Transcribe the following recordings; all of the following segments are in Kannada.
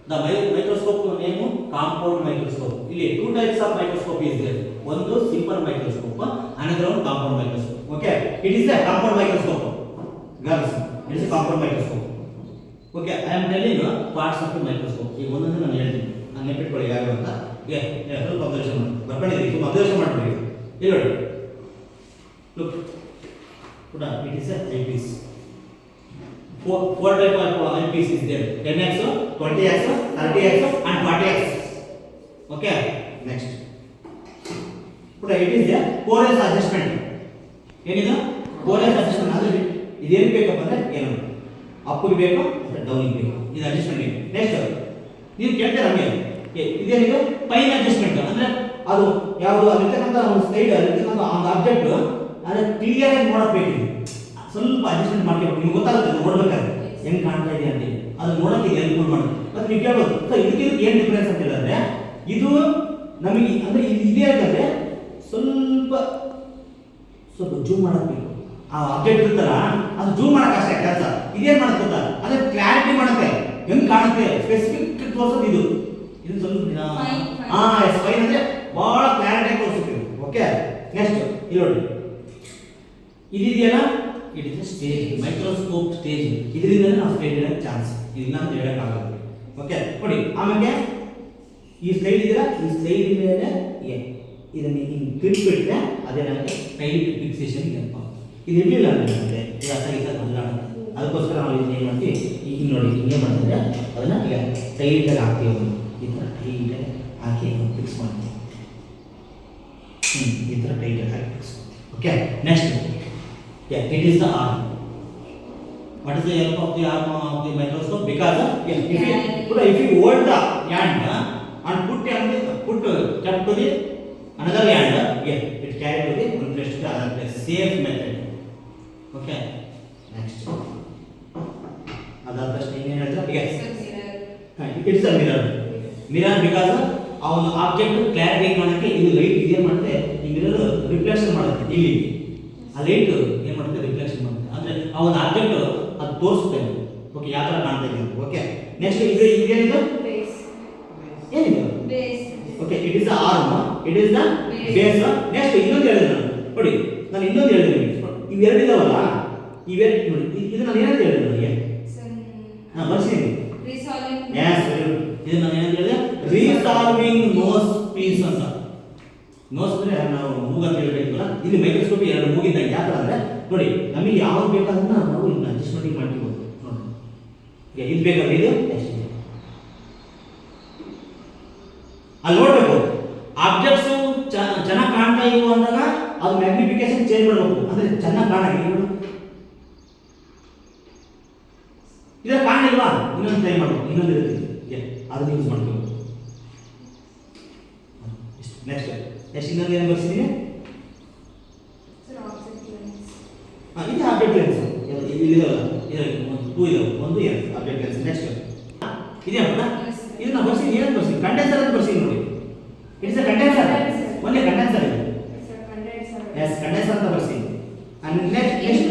The microscope name compound microscope. ಇಲ್ಲಿ two types of microscope is there. ಒಂದು simple microscope, another one compound microscope. Okay, it is a compound microscope. Girls, it is a compound microscope. Okay, I am telling you parts of the microscope. ಈಗ ಒಂದೊಂದು ನಾನು ಹೇಳ್ತೀನಿ. ನಾನು ನೆನಪಿಟ್ಕೊಳ್ಳಿ ಯಾರು ಅಂತ. ಸ್ವಲ್ಪ ಅಬ್ಸರ್ವೇಷನ್ ಮಾಡಿ. ಬರ್ಕೊಂಡಿದ್ದೀವಿ, ಸ್ವಲ್ಪ ಅಬ್ಸರ್ವೇಷನ್ ಮಾಡ್ಬಿಡಿ. ಇಲ್ಲಿ ನೋಡಿ. Look. Put on. It is a eyepiece. Four type of eyepiece is there. 10x, 20x, 30x, and 40x. Okay. Next. Put on. It is a porous adjustment. ಏನಿದು porous adjustment. ಅದು ಇದೇನು ಬೇಕಪ್ಪ ಅಂದ್ರೆ ಏನು ಅಪ್ಪಿಗೆ ಬೇಕು ಡೌನ್ ಬೇಕು. ಇದು ಅಡ್ಜಸ್ಟ್ಮೆಂಟ್. ನೆಕ್ಸ್ಟ್ ನೀವು ಕೇಳ್ತೀರಾ ನಮಗೆ ಇದೇನಿದು ಪೈನ್ ಅಡ್ಜಸ್ಟ್ಮೆಂಟ್ ಅಂದ್ರೆ ಅದು ಯಾವುದು ಅಲ್ಲಿರ್ತಕ್ಕಂಥ ಒಂದು ಸೈಡ್ ಅಲ್ಲಿರ್ತಕ್ಕಂಥ ಒಂದು ಆಬ್ಜೆಕ್ಟ್ ಆದರೆ ಕ್ಲಿಯರ್ ಆಗಿ ನೋಡಬೇಕು. ಸ್ವಲ್ಪ ಅಡ್ಜಸ್ಟ್ಮೆಂಟ್ ಮಾಡ್ಬೇಕು. ನಿಮ್ಗೆ ಗೊತ್ತಾಗುತ್ತೆ ನೋಡ್ಬೇಕಾದ್ರೆ ಹೆಂಗೆ ಕಾಣ್ತಾ ಇದೆ ಅಂತ ಅದು ನೋಡೋಕ್ಕೆ ಹೆಲ್ಪ್ಫುಲ್ ಮಾಡಿ. ಮತ್ತೆ ನೀವು ಕೇಳ್ಬೋದು ಸರ್ ಇದಕ್ಕೆ ಏನು ಡಿಫ್ರೆನ್ಸ್ ಅಂತ ಹೇಳಿದ್ರೆ ಇದು ನಮಗೆ ಅಂದರೆ ಇದೇ ಅಂತಂದರೆ ಸ್ವಲ್ಪ ಜೂಮ್ ಮಾಡಬೇಕು. ಆ ಆಬ್ಜೆಕ್ಟ್ ಇರುತ್ತಲ್ಲ ಅದು ಜೂಮ್ ಮಾಡೋಕೆ ಅಷ್ಟೇ ಕೆಲಸ. ಇದೇನು ಮಾಡುತ್ತೆ ಗೊತ್ತಾ ಅಂದರೆ ಕ್ಲಾರಿಟಿ ಮಾಡುತ್ತೆ, ಹೆಂಗೆ ಕಾಣುತ್ತೆ ಸ್ಪೆಸಿಫಿಕ್ ತೋರಿಸೋದು ಇದು ಸ್ವಲ್ಪ ಫೈನ್ ಅಂದರೆ ಭಾಳ ಕ್ಲಾರಿಟಿಯಾಗಿ ತೋರಿಸುತ್ತೆ. ಓಕೆ. ನೆಕ್ಸ್ಟ್ ಇಲ್ಲಿ ನೋಡಿ ಇದೆಯಲ್ಲ it is stage microscope stage. ಇದರಿಂದ ನಾವು ಸ್ಟೇಜ್ ಇಡೋಕ್ಕೆ ಚಾನ್ಸ್ ಇಲ್ಲ ಅಂತ ಹೇಳೋಕ್ಕಾಗಲ್ಲ. ಓಕೆ ನೋಡಿ ಆಮೇಲೆ ಈ ಸ್ಲೈಡ್ ಇದೆಯಲ್ಲ ಈ ಸ್ಲೈಡ್ ಮೇಲೆ ಇದನ್ನು ಹಿಂಗೆ ತಿರುಗಿಬಿಟ್ರೆ ಅದೇ ನನಗೆ ಟೈಟ್ ಫಿಕ್ಸೇಷನ್ ನೆನಪ. ಇದು ಇರಲಿಲ್ಲ ಅಂದರೆ ಇದು ಅಸಾಗಿದ್ದ ಮಲ್ಲಾಡುತ್ತೆ. ಅದಕ್ಕೋಸ್ಕರ ನಾವು ಇದನ್ನ ಏನು ಮಾಡ್ತೀವಿ ಈಗ ನೋಡಿ ಹಿಂಗೆ ಮಾಡಿದ್ರೆ ಅದನ್ನು ಈಗ ಟೈಟಾಗಿ ಹಾಕ್ತೀವಿ. ಈ ಥರ ಟೈಟಾಗಿ ಹಾಕಿ ಫಿಕ್ಸ್ ಮಾಡ್ತೀವಿ. ಈ ಥರ ಟೈಟಾಗಿ ಹಾಕಿ ಫಿಕ್ಸ್ ಮಾಡ್ತೀವಿ. Okay. Next it is the arm. What is the help of the arm of the microscope? Because if you hold the hand and put tap to the another hand, it carry to the one place to the other place. Safe method. Okay. Next. Other question ಏನು ಹೇಳ್ತಾರೆ? Yes. It is a mirror. Mirror because ಆ ಒಂದು ಆಬ್ಜೆಕ್ಟ್ ಕ್ಲಾರಿಟಿ ಮಾಡೋಕ್ಕೆ ಇದು ಲೈಟ್ ಇದೇ ಮಾಡುತ್ತೆ. ಈ ಮಿರರ್ ರಿಫ್ಲೆಕ್ಷನ್ ಮಾಡುತ್ತೆ. ಇಲ್ಲಿ ಆ ಲೈಟ್ ಏನು ಮಾಡುತ್ತೆ ರಿಫ್ಲೆಕ್ಷನ್ ಮಾಡುತ್ತೆ ಅಂದರೆ ಆ ಒಂದು ಆಬ್ಜೆಕ್ಟ್ ಅದು ತೋರಿಸುತ್ತೆ. ಓಕೆ ಯಾವ ಥರ ಕಾಣ್ತಾ ಇದೆ. ಓಕೆ. ನೆಕ್ಸ್ಟ್ ಇದು ಇದೇನಿದು ಏನಿದು okay it is the arm, it is the base. Next ಇನ್ನೊಂದು ಹೇಳಿದೆ ನಾನು ನೋಡಿ ನಾನು ಇನ್ನೊಂದು ಹೇಳಿದೆ ಇವೆರಡು ಇದಾವಲ್ಲ ಇವೆರಡು ನೋಡಿ ಇದು ನಾನು ಏನಂತ ಹೇಳಿದೆ ನನಗೆ ಬರ್ತೀನಿ. ಎಸ್ ಇದು ನಾನು ಏನಂತ ಹೇಳಿದೆ ರೀಸಾಲ್ವಿಂಗ್ ನೋಸ್ ಪೀಸ್ ಅಂತ. ನೋಸ್ ಅಂದರೆ ನಾವು ಮೂಗಂತ ಹೇಳ್ಬೇಕಲ್ಲ ಇಲ್ಲಿ ಮೈಕ್ರೋಸ್ಕೋಪ್ ಎರಡು ಮೂಗಿದ್ದಾಗ ಯಾವ ಥರ ಅಂದರೆ ನೋಡಿ ನಮಗೆ ಯಾವ್ದು ಬೇಕಾದನ್ನ ನಾವು ಇನ್ನು ಅಡ್ಜಸ್ಟ್ಮೆಂಟಿಂಗ್ ಮಾಡ್ಕೋಬೋದು. ನೋಡಿ ಇದು ಬೇಕಾದ್ರೆ ಇದು ಎಷ್ಟು ಅಲ್ಲಿ ನೋಡಬೇಕು ಆಬ್ಜೆಕ್ಟ್ಸು ಚೆನ್ನಾಗಿ ಕಾಣ್ತಾ ಇವು ಅಂದಾಗ ಅದು ಮ್ಯಾಗ್ನಿಫಿಕೇಶನ್ ಚೇಂಜ್ ಮಾಡಬೇಕು ಅಂದರೆ ಚೆನ್ನಾಗಿ ಕಾಣಾಗಿ ಇದರ ಕಾಣಿಲ್ವಾ ಇನ್ನೊಂದು ಟ್ರೈ ಮಾಡಬೇಕು. ಇನ್ನೊಂದು ಇರುತ್ತೆ ಅದನ್ನು ಯೂಸ್ ಮಾಡ್ಕೋಬೇಕು. ನೆಕ್ಸ್ಟ್ ಇನ್ನೊಂದು ಏನು ಬರ್ಸಿದ್ದೀನಿ ಇದು ಆಬ್ಜೆಕ್ಟ್ ಲೆನ್ಸ್ ಇಲ್ಲಿದಾವಲ್ಲ ಟೂ ಇದಾವೆ ಒಂದು ಎರಡು ಆಬ್ಜೆಕ್ಟ್ ಲೆನ್ಸ್. ನೆಕ್ಸ್ಟ್ ಇದೆಯಪ್ಪ ಇದು ನಾವು ಬರ್ಸಿದ್ದೀನಿ ಏನು ಬರ್ಸಿದ್ದೀನಿ ಕಂಡೆನ್ಸರ್ ಅಂತ ಬರ್ಸಿದ್ದೀನಿ ನೋಡಿ. It is a condenser only condenser ಇದು. ಎಸ್ ಕಂಡೆನ್ಸರ್ ಅಂತ ಬರ್ಸಿದ್ದೀನಿ. ನೆಕ್ಸ್ಟ್ ಎಸ್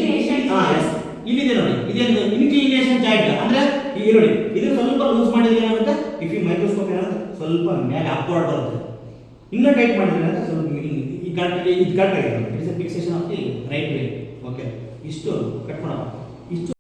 ಇಲ್ಲಿದೆ ನೋಡಿ ಇದೇನು ಇನ್ಕ್ಲಿನೇಷನ್ ಜಾಯಿಂಟ್ ಅಂದರೆ ಈಗ ನೋಡಿ ಇದು ಸ್ವಲ್ಪ ಲೂಸ್ ಮಾಡಿದ್ರೆ ಏನಾಗುತ್ತೆ ಇಫ್ ಈ ಮೈಕ್ರೋಸ್ಕೋಪ್ ಏನಾಗುತ್ತೆ ಸ್ವಲ್ಪ ಮೇಲೆ ಅಪ್ವರ್ಡ್ ಬರುತ್ತೆ. ಇನ್ನೂ ಟೈಟ್ ಮಾಡಿದ್ರೆ ಅಂತ ಸ್ವಲ್ಪ ಇದು ಕರೆಕ್ಟ್ ಆಗಿದೆ. It is a fixation of the right way. Okay ಇಷ್ಟು ಕಟ್ ಮಾಡೋಣ. ಇಷ್ಟು